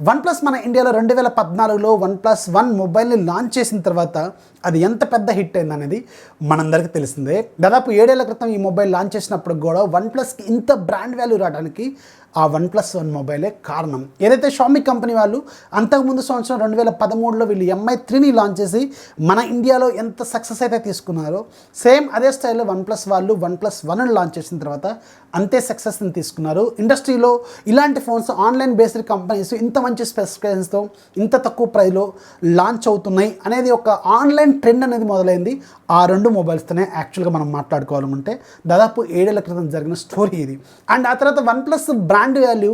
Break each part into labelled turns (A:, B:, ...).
A: OnePlus మన ఇండియాలో 2014లో OnePlus 1 మొబైల్ని లాంచ్ చేసిన తర్వాత అది ఎంత పెద్ద హిట్ అయింది అనేది మనందరికీ తెలిసిందే. దాదాపు 7 ఏళ్ల క్రితం ఈ మొబైల్ లాంచ్ చేసినప్పుడు కూడా OnePlusకి ఇంత బ్రాండ్ వాల్యూ రావడానికి ఆ OnePlus 1 మొబైలే కారణం. ఏదైతే షామీ కంపెనీ వాళ్ళు అంతకుముందు సంవత్సరం 2013లో వీళ్ళు MI3ని లాంచ్ చేసి మన ఇండియాలో ఎంత సక్సెస్ అయితే తీసుకున్నారో సేమ్ అదే స్టైల్లో OnePlus వాళ్ళు OnePlus 1ని లాంచ్ చేసిన తర్వాత అంతే సక్సెస్ని తీసుకున్నారు. ఇండస్ట్రీలో ఇలాంటి ఫోన్స్ ఆన్లైన్ బేస్డ్ కంపెనీస్ ఇంత మంచి స్పెసిఫికేషన్స్తో ఇంత తక్కువ ప్రైస్లో లాంచ్ అవుతున్నాయి అనేది ఒక ఆన్లైన్ ట్రెండ్ అనేది మొదలైంది ఆ రెండు మొబైల్స్తోనే. యాక్చువల్గా మనం మాట్లాడుకోవాలంటే దాదాపు 7 ఏళ్ల క్రితం జరిగిన స్టోరీ ఇది. అండ్ ఆ తర్వాత OnePlus బ్రాండ్ వాల్యూ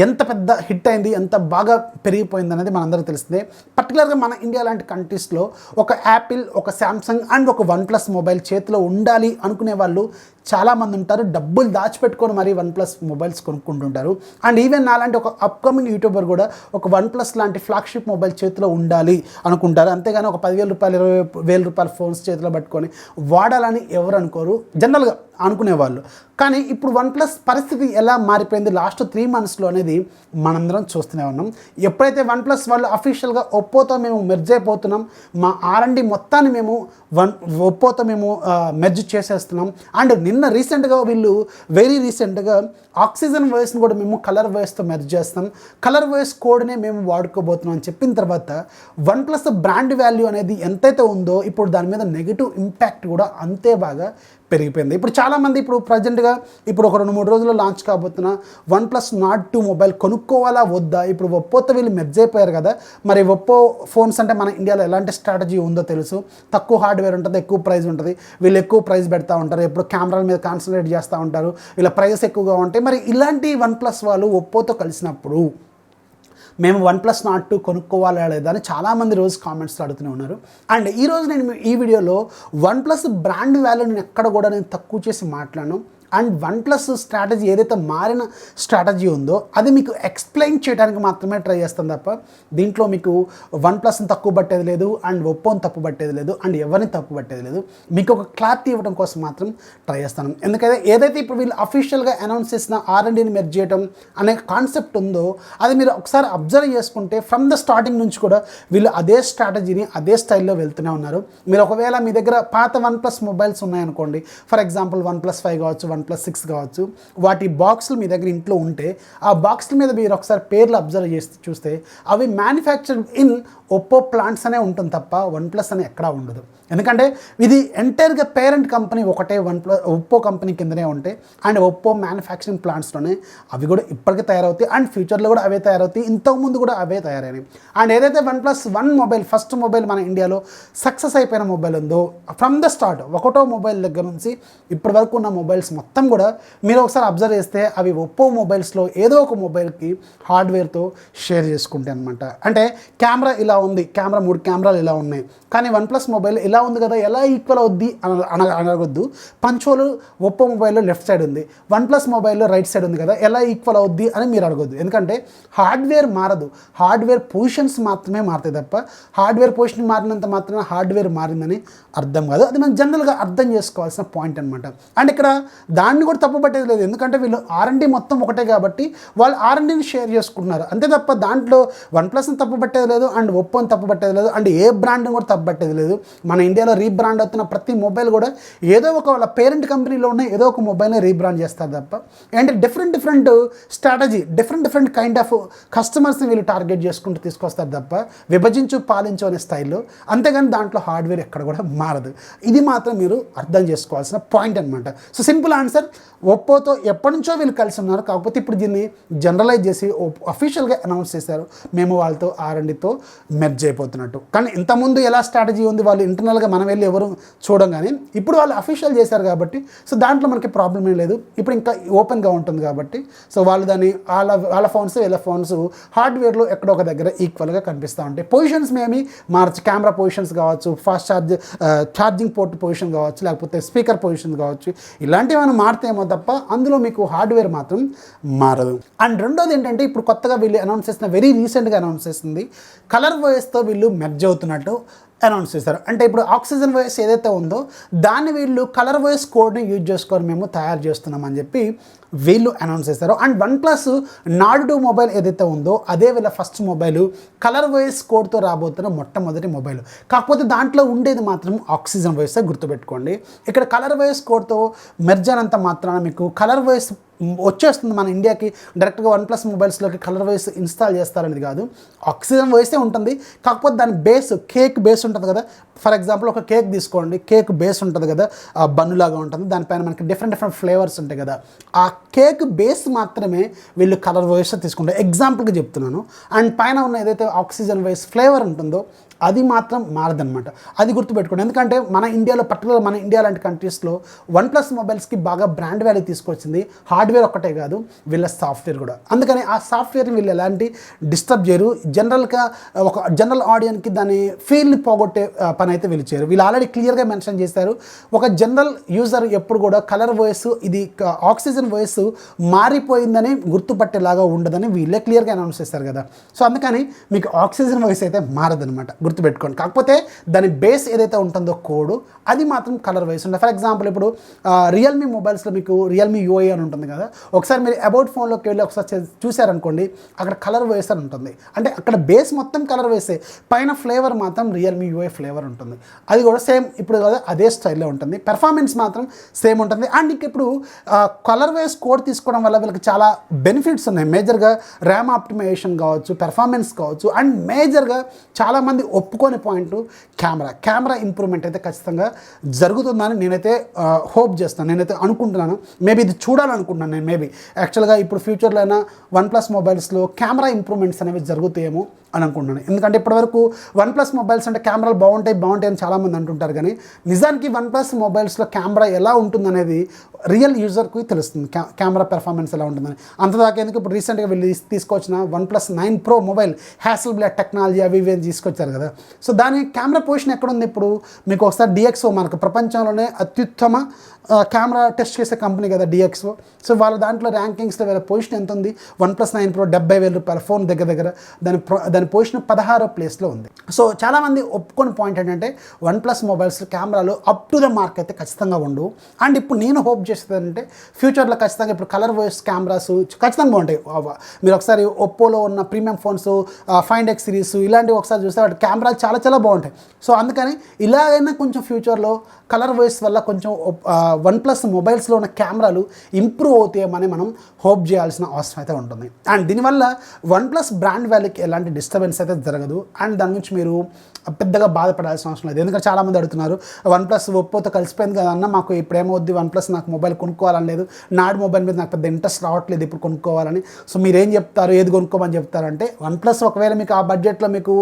A: ఎంత పెద్ద హిట్ అయింది, ఎంత బాగా పెరిగిపోయింది అనేది మనందరికీ తెలిసిందే. పర్టికులర్గా మన ఇండియా లాంటి కంట్రీస్లో ఒక యాపిల్, ఒక శాంసంగ్ అండ్ ఒక OnePlus మొబైల్ చేతిలో ఉండాలి అనుకునే వాళ్ళు చాలామంది ఉంటారు. డబ్బులు దాచిపెట్టుకొని మరీ OnePlus మొబైల్స్ కొనుక్కుంటుంటారు. అండ్ ఈవెన్ నాలాంటి ఒక అప్కమింగ్ యూట్యూబర్ కూడా ఒక OnePlus లాంటి ఫ్లాగ్షిప్ మొబైల్ చేతిలో ఉండాలి అనుకుంటారు. అంతేగాని ఒక 10,000 రూపాయలు 20,000 రూపాయల ఫోన్స్ చేతిలో పట్టుకొని వాడాలని ఎవరు అనుకోరు, జనరల్గా అనుకునేవాళ్ళు. కానీ ఇప్పుడు OnePlus పరిస్థితి ఎలా మారిపోయింది లాస్ట్ 3 మంత్స్లో అనేది మనందరం చూస్తూనే ఉన్నాం. ఎప్పుడైతే OnePlus వాళ్ళు అఫీషియల్గా ఒప్పోతో మేము మెర్జ్ అయిపోతున్నాం, మా R&D మొత్తాన్ని మేము ఒప్పోతో మేము మెర్జ్ చేసేస్తున్నాం. అండ్ నిన్న రీసెంట్గా వీళ్ళు వెరీ రీసెంట్గా ఆక్సిజన్ వాయిస్ని కూడా మేము కలర్ వాయిస్తో మెర్జ్ చేస్తాం, కలర్ వాయిస్ కోడ్నే మేము వాడుకోబోతున్నాం అని చెప్పిన తర్వాత OnePlus బ్రాండ్ వాల్యూ అనేది ఎంతైతే ఉందో ఇప్పుడు దాని మీద నెగిటివ్ ఇంపాక్ట్ కూడా అంతే బాగా పెరిగిపోయింది. ఇప్పుడు చాలామంది ఇప్పుడు ప్రజెంట్గా ఇప్పుడు ఒక 2-3 రోజుల్లో లాంచ్ కాబోతున్న OnePlus Nord 2 మొబైల్ కొనుక్కోవాలా వద్దా, ఇప్పుడు ఒప్పోతో వీళ్ళు మెర్జ్ అయిపోయారు కదా, మరి ఒప్పో ఫోన్స్ అంటే మన ఇండియాలో ఎలాంటి స్ట్రాటజీ ఉందో తెలుసు. తక్కువ హార్డ్వేర్ ఉంటుంది, ఎక్కువ ప్రైస్ ఉంటుంది, వీళ్ళు ఎక్కువ ప్రైస్ పెడతా ఉంటారు, ఎప్పుడు కెమెరాల మీద కాన్సన్ట్రేట్ చేస్తూ ఉంటారు, వీళ్ళ ప్రైస్ ఎక్కువగా ఉంటాయి. మరి ఇలాంటి OnePlus వాళ్ళు ఒప్పోతో కలిసినప్పుడు మేము OnePlus Nord 2 కొనుక్కోవాలా లేదా అని చాలామంది రోజు కామెంట్స్ అడుగుతూనే ఉన్నారు. అండ్ ఈరోజు నేను ఈ వీడియోలో OnePlus బ్రాండ్ వాల్యూని ఎక్కడ కూడా నేను తక్కువ చేసి మాట్లాడను. అండ్ OnePlus స్ట్రాటజీ ఏదైతే మారిన స్ట్రాటజీ ఉందో అది మీకు ఎక్స్ప్లెయిన్ చేయడానికి మాత్రమే ట్రై చేస్తాను తప్ప దీంట్లో మీకు OnePlusని తక్కువ పట్టేది లేదు, అండ్ ఒప్పోని తప్పు పట్టేది లేదు, అండ్ ఎవరిని తప్పు పట్టేది లేదు. మీకు ఒక క్లారిటీ ఇవ్వడం కోసం మాత్రం ట్రై చేస్తాను. ఎందుకంటే ఏదైతే ఇప్పుడు వీళ్ళు అఫీషియల్గా అనౌన్స్ చేసిన R&Dని మెర్జ్ చేయడం అనే కాన్సెప్ట్ ఉందో అది మీరు ఒకసారి అబ్జర్వ్ చేసుకుంటే ఫ్రమ్ ద స్టార్టింగ్ నుంచి కూడా వీళ్ళు అదే స్ట్రాటజీని అదే స్టైల్లో వెళ్తూనే ఉన్నారు. మీరు ఒకవేళ మీ దగ్గర పాత OnePlus మొబైల్స్ ఉన్నాయనుకోండి, ఫర్ ఎగ్జాంపుల్ OnePlus 5 కావచ్చు, OnePlus 6 కావచ్చు, వాటి బాక్సులు మీ దగ్గర ఇంట్లో ఉంటే ఆ బాక్సుల మీద మీరు ఒకసారి పేర్లు అబ్జర్వ్ చేసి చూస్తే అవి మ్యానుఫ్యాక్చర్డ్ ఇన్ ఒప్పో ప్లాంట్స్ అనే ఉంటుంది తప్ప OnePlus అని ఎక్కడా ఉండదు. ఎందుకంటే ఇది ఎంటైర్గా పేరెంట్ కంపెనీ ఒకటే ఒప్పో కంపెనీ కిందనే ఉంటాయి. అండ్ ఒప్పో మ్యానుఫ్యాక్చరింగ్ ప్లాంట్స్లోనే అవి కూడా ఇప్పటికీ తయారవుతాయి, అండ్ ఫ్యూచర్లో కూడా అవే తయారవుతాయి, ఇంతకుముందు కూడా అవే తయారైనవి. అండ్ ఏదైతే OnePlus 1 మొబైల్ ఫస్ట్ మొబైల్ మన ఇండియాలో సక్సెస్ అయిపోయిన మొబైల్ ఉందో ఫ్రమ్ ద స్టార్ట్ ఒకటో మొబైల్ దగ్గర నుంచి ఇప్పటి వరకు ఉన్న మొబైల్స్ మొత్తం కూడా మీరు ఒకసారి అబ్జర్వ్ చేస్తే అవి ఒప్పో మొబైల్స్లో ఏదో ఒక మొబైల్కి హార్డ్వేర్తో షేర్ చేసుకుంటే అనమాట. అంటే కెమెరా ఇలా ఉంది, 3 కెమెరాలు ఇలా ఉన్నాయి, కానీ OnePlus మొబైల్ ఇలా ఉంది కదా, ఎలా ఈక్వల్ అవుద్ది అనగొద్దు. పంచోలు ఒప్పో మొబైల్లో లెఫ్ట్ సైడ్ ఉంది, OnePlus మొబైల్లో రైట్ సైడ్ ఉంది కదా, ఎలా ఈక్వల్ అవుద్ది అని మీరు అడగొద్దు. ఎందుకంటే హార్డ్వేర్ మారదు, హార్డ్వేర్ పొజిషన్స్ మాత్రమే మారుతాయి తప్ప హార్డ్వేర్ పొజిషన్ మారినంత మాత్రమే హార్డ్వేర్ మారిందని అర్థం కాదు. అది మనం జనరల్గా అర్థం చేసుకోవాల్సిన పాయింట్ అనమాట. అండ్ ఇక్కడ దాన్ని కూడా తప్పు పట్టేది లేదు, ఎందుకంటే వీళ్ళు R&D మొత్తం ఒకటే కాబట్టి వాళ్ళు R&Dని షేర్ చేసుకుంటున్నారు అంతే తప్ప దాంట్లో OnePlusని తప్పు పట్టేది లేదు, అండ్ ఒప్పోని తప్పు పట్టేది లేదు, అండ్ ఏ బ్రాండ్ని కూడా తప్పు పట్టేది లేదు. మన ఇండియాలో రీబ్రాండ్ అవుతున్న ప్రతి మొబైల్ కూడా ఏదో ఒక వాళ్ళ పేరెంట్ కంపెనీలో ఉన్న ఏదో ఒక మొబైల్ని రీబ్రాండ్ చేస్తారు తప్ప అంటే different strategy, different kind of కస్టమర్స్ని వీళ్ళు టార్గెట్ చేసుకుంటూ తీసుకొస్తారు తప్ప విభజించు పాలించు అనే స్టైల్లో. అంతేగాని దాంట్లో హార్డ్వేర్ ఎక్కడ కూడా మారదు. ఇది మాత్రం మీరు అర్థం చేసుకోవాల్సిన పాయింట్ అనమాట. సో సింపుల్ ఆన్సర్, ఒప్పోతో ఎప్పటి నుంచో వీళ్ళు కలిసి ఉన్నారు, కాకపోతే ఇప్పుడు దీన్ని జనరలైజ్ చేసి అఫీషియల్గా అనౌన్స్ చేశారు మేము వాళ్ళతో R&Dతో మెర్జ్ అయిపోతున్నట్టు. కానీ ఇంతకుముందు ఎలా స్ట్రాటజీ ఉంది వాళ్ళు ఇంటర్నల్గా మనం వెళ్ళి ఎవరు చూడం, కానీ ఇప్పుడు వాళ్ళు అఫీషియల్ చేశారు కాబట్టి సో దాంట్లో మనకి ప్రాబ్లం ఏం లేదు. ఇప్పుడు ఇంకా ఓపెన్గా ఉంటుంది కాబట్టి సో వాళ్ళు దాన్ని వాళ్ళ ఫోన్స్ వీళ్ళ ఫోన్స్ హార్డ్వేర్లో ఎక్కడో ఒక దగ్గర ఈక్వల్గా కనిపిస్తూ ఉంటాయి. పొజిషన్స్ మేమీ మార్చి, కెమెరా పొజిషన్స్ కావచ్చు, ఫాస్ట్ ఛార్జింగ్ పోర్ట్ పొజిషన్ కావచ్చు, లేకపోతే స్పీకర్ పొజిషన్ కావచ్చు, ఇలాంటివి ఏమైనా మారుతాయేమో తప్ప అందులో మీకు హార్డ్వేర్ మాత్రం మారదు. అండ్ రెండోది ఏంటంటే ఇప్పుడు కొత్తగా వీళ్ళు అనౌన్స్ చేసిన వెరీ రీసెంట్గా అనౌన్స్ చేసింది కలర్ వాయిస్తో వీళ్ళు మెర్జ్ అవుతున్నట్టు అనౌన్స్ చేశారు. అంటే ఇప్పుడు ఆక్సిజన్ వాయిస్ ఏదైతే ఉందో దాన్ని వీళ్ళు కలర్ వాయిస్ కోడ్ని యూజ్ చేసుకొని మేము తయారు చేస్తున్నామని చెప్పి వీళ్ళు అనౌన్స్ చేశారు. అండ్ OnePlus నార్డ్ మొబైల్ ఏదైతే ఉందో అదే వీళ్ళ ఫస్ట్ మొబైల్ కలర్ వాయిస్ కోడ్తో రాబోతున్న మొట్టమొదటి మొబైల్. కాకపోతే దాంట్లో ఉండేది మాత్రం ఆక్సిజన్ వాయిస్, గుర్తుపెట్టుకోండి. ఇక్కడ కలర్ వాయిస్ కోడ్తో మెర్జ్ అయినంత మాత్రాన మీకు కలర్ వాయిస్ వచ్చేస్తుంది మన ఇండియాకి డైరెక్ట్గా OnePlus మొబైల్స్లోకి కలర్ వాయిస్ ఇన్స్టాల్ చేస్తారనేది కాదు, ఆక్సిజన్ వాయిసే ఉంటుంది. కాకపోతే దాని బేస్ కేక్ బేస్ ఉంటుంది కదా, ఫర్ ఎగ్జాంపుల్ ఒక కేక్ తీసుకోండి, కేక్ బేస్ ఉంటుంది కదా, బన్నులాగా ఉంటుంది, దానిపైన మనకి డిఫరెంట్ ఫ్లేవర్స్ ఉంటాయి కదా, ఆ కేక్ బేస్ మాత్రమే వీళ్ళు కలర్ వాయిస్ తీసుకుంటారు. ఎగ్జాంపుల్గా చెప్తున్నాను. అండ్ పైన ఉన్న ఏదైతే ఆక్సిజన్ వాయిస్ ఫ్లేవర్ ఉంటుందో అది మాత్రం మారదనమాట. అది గుర్తుపెట్టుకోండి. ఎందుకంటే మన ఇండియాలో పర్టికులర్ మన ఇండియా లాంటి కంట్రీస్లో OnePlus మొబైల్స్కి బాగా బ్రాండ్ వాల్యూ తీసుకొచ్చింది హార్డ్వేర్ ఒక్కటే కాదు, వీళ్ళ సాఫ్ట్వేర్ కూడా. అందుకని ఆ సాఫ్ట్వేర్ని వీళ్ళు ఎలాంటి డిస్టర్బ్ చేయరు. జనరల్గా ఒక జనరల్ ఆడియన్కి దాని ఫీల్ని పోగొట్టే పని అయితే వీళ్ళు చేయరు. వీళ్ళు ఆల్రెడీ క్లియర్గా మెన్షన్ చేశారు, ఒక జనరల్ యూజర్ ఎప్పుడు కూడా కలర్ వాయిస్ ఇది ఆక్సిజన్ వాయిస్ మారిపోయిందని గుర్తుపట్టేలాగా ఉండదని వీళ్ళే క్లియర్గా అనౌన్స్ చేస్తారు కదా. సో అందుకని మీకు ఆక్సిజన్ వాయిస్ అయితే మారదనమాట, గుర్తుపెట్టుకోండి. కాకపోతే దాని బేస్ ఏదైతే ఉంటుందో కోడ్ అది మాత్రం కలర్ వైస్ ఉంటుంది. ఫర్ ఎగ్జాంపుల్ ఇప్పుడు రియల్మీ మొబైల్స్లో మీకు రియల్మీ యూఐ అని ఉంటుంది కదా, ఒకసారి మీరు అబౌట్ ఫోన్లోకి వెళ్ళి ఒకసారి చూసారనుకోండి, అక్కడ కలర్ వైస్ అని ఉంటుంది. అంటే అక్కడ బేస్ మొత్తం కలర్ వైసే, పైన ఫ్లేవర్ మాత్రం రియల్మీ యూఐ ఫ్లేవర్ ఉంటుంది. అది కూడా సేమ్ ఇప్పుడు కదా అదే స్టైల్లో ఉంటుంది, పెర్ఫార్మెన్స్ మాత్రం సేమ్ ఉంటుంది. అండ్ ఇంక ఇప్పుడు కలర్ వైస్ కోడ్ తీసుకోవడం వల్ల వీళ్ళకి చాలా బెనిఫిట్స్ ఉన్నాయి. మేజర్గా ర్యామ్ ఆప్టిమైజేషన్ కావచ్చు, పెర్ఫార్మెన్స్ కావచ్చు, అండ్ మేజర్గా చాలామంది ఒప్పుకోని పాయింట్ కెమెరా ఇంప్రూవ్మెంట్ అయితే ఖచ్చితంగా జరుగుతుందని నేనైతే హోప్ చేస్తాను, నేనైతే అనుకుంటున్నాను. మేబీ ఇది చూడాలనుకుంటున్నాను నేను. మేబీ యాక్చువల్గా ఇప్పుడు ఫ్యూచర్లో అయినా OnePlus మొబైల్స్లో కెమెరా ఇంప్రూవ్మెంట్స్ అనేవి జరుగుతాయేమో అని అనుకుంటున్నాను. ఎందుకంటే ఇప్పటివరకు OnePlus మొబైల్స్ అంటే కెమెరాలు బాగుంటాయి అని చాలామంది అంటుంటారు, కానీ నిజానికి OnePlus మొబైల్స్లో కెమెరా ఎలా ఉంటుందనేది రియల్ యూజర్కి తెలుస్తుంది, కెమెరా పెర్ఫార్మెన్స్ ఎలా ఉంటుందని. అంతదాకా ఎందుకు ఇప్పుడు రీసెంట్గా వీళ్ళు తీసుకొచ్చిన OnePlus 9 Pro మొబైల్ హ్యాసెల్బ్లాడ్ టెక్నాలజీ అవి ఇవి తీసుకొచ్చారు కదా. సో దాని కెమెరా పొజిషన్ ఎక్కడుంది ఇప్పుడు మీకు ఒకసారి DxO, మనకు ప్రపంచంలోనే అత్యుత్తమ కెమెరా టెస్ట్ చేసే కంపెనీ కదా DxO. సో వాళ్ళ దాంట్లో ర్యాంకింగ్స్లో వీళ్ళ పొజిషన్ ఎంత ఉంది, OnePlus 9 Pro 70,000 రూపాయల ఫోన్ దగ్గర దాని పొజిషన్ 16వ ప్లేస్లో ఉంది. సో చాలామంది ఒప్పుకొని పాయింట్ ఏంటంటే OnePlus మొబైల్స్ కెమెరాలు అప్ టు ద మార్క్ అయితే ఖచ్చితంగా ఉండవు. అండ్ ఇప్పుడు నేను హోప్ చేసేది అంటే ఫ్యూచర్లో ఖచ్చితంగా ఇప్పుడు కలర్ వాయిస్ కెమెరాస్ ఖచ్చితంగా బాగుంటాయి. మీరు ఒకసారి ఒప్పోలో ఉన్న ప్రీమియం ఫోన్స్ 5X సిరీస్ ఇలాంటివి ఒకసారి చూస్తే వాటి కెమెరాలు చాలా చాలా బాగుంటాయి. సో అందుకని ఇలాగైనా కొంచెం ఫ్యూచర్లో కలర్ వాయిస్ వల్ల కొంచెం OnePlus మొబైల్స్లో ఉన్న కెమెరాలు ఇంప్రూవ్ అవుతాయేమని మనం హోప్ చేయాల్సిన అవసరం అయితే ఉంటుంది. అండ్ దీనివల్ల OnePlus బ్రాండ్ వాల్యూకి ఎలాంటి డిస్టర్బెన్స్ అయితే జరగదు. అండ్ దాని గురించి మీరు పెద్దగా బాధపడాల్సిన అవసరం లేదు. ఎందుకంటే చాలామంది అడుగుతున్నారు, OnePlus ఒప్పోతో కలిసిపోయింది కదా అన్న, మాకు ఇప్పుడు ఏమవుద్ది, OnePlus నాకు మొబైల్ కొనుక్కోవాలని లేదు, నాడు మొబైల్ మీద నాకు పెద్ద ఇంట్రెస్ట్ రావట్లేదు ఇప్పుడు కొనుక్కోవాలని. సో మీరు ఏం చెప్తారు, ఏది కొనుక్కోమని చెప్తారంటే OnePlus ఒకవేళ మీకు ఆ బడ్జెట్లో మీకు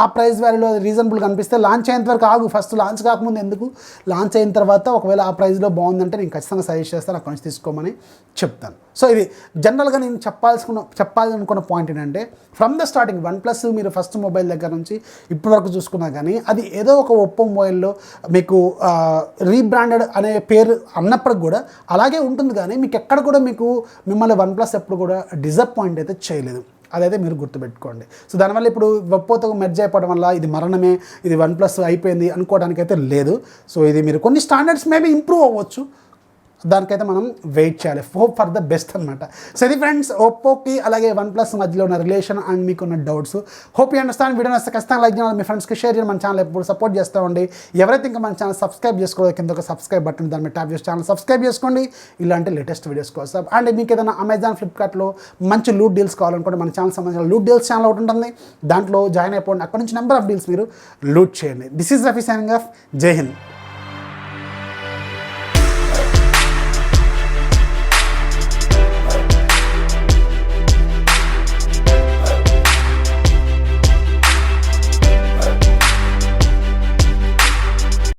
A: ఆ ప్రైస్ వాల్యూలో రీజనబుల్గా అనిపిస్తే లాంచ్ అయ్యేంత వరకు ఆగు, ఫస్ట్ లాంచ్ కాకముందు ఎందుకు, లాంచ్ అయిన తర్వాత ఒకవేళ ఆ ప్రైస్లో బాగుందంటే నేను ఖచ్చితంగా సజెస్ట్ చేస్తాను, అక్కడి నుంచి తీసుకోమని చెప్తాను. సో ఇది జనరల్గా నేను చెప్పాలనుకున్న పాయింట్ ఏంటంటే ఫ్రమ్ ద స్టార్టింగ్ OnePlus మీరు ఫస్ట్ మొబైల్ దగ్గర నుంచి ఇప్పటి వరకు చూసుకున్నా కానీ అది ఏదో ఒక ఒప్పో మొబైల్లో మీకు రీబ్రాండెడ్ అనే పేరు అన్నప్పటికి కూడా అలాగే ఉంటుంది, కానీ మీకు ఎక్కడ కూడా మిమ్మల్ని OnePlus ఎప్పుడు కూడా డిసప్పాయింట్ అయితే చేయలేదు. అదైతే మీరు గుర్తుపెట్టుకోండి. సో దానివల్ల ఇప్పుడు ఒప్పోతో మెర్జ్ అయిపోవడం వల్ల ఇది మరణమే, ఇది OnePlus అయిపోయింది అనుకోవడానికి అయితే లేదు. సో ఇది మీరు కొన్ని స్టాండర్డ్స్ మేబీ ఇంప్రూవ్ అవ్వచ్చు, దానికైతే మనం వెయిట్ చేయాలి. హోప్ ఫర్ ద బెస్ట్ అనమాట. సో ఇది ఫ్రెండ్స్ ఒప్పోకి అలాగే OnePlus మధ్యలో ఉన్న రిలేషన్ అండ్ మీకున్న doubts. Hope you understand. Video నచ్చితే ఖచ్చితంగా లైక్ చేయాలి, మీ ఫ్రెండ్స్కి షేర్ చేయాలి, మన ఛానల్ ఎప్పుడు సపోర్ట్ చేస్తూ ఉండి. ఎవరైతే ఇంకా మన ఛానల్ సబ్స్క్రైబ్ చేసుకోవాలి, కింద ఒక సబ్స్క్రైబ్ బటన్ దాని మీద ట్యాప్ చేసి ఛానల్ సబ్స్క్రైబ్ చేసుకోండి ఇలాంటి లేటెస్ట్ వీడియోస్ కోసం. అండ్ మీకు ఏదైనా అమెజాన్ ఫ్లిప్కార్ట్లో మంచి లూట్ డీల్స్ కావాలనుకుంటే మన ఛానల్ సంబంధించిన లూట్ డీల్స్ ఛానల్ ఒకటి ఉంటుంది, దాంట్లో జాయిన్ అయిపోండి. అక్కడ నుంచి నెంబర్ ఆఫ్ డీల్స్ మీరు లూట్ చేయండి. This is Rafi signing off. జై హింద్.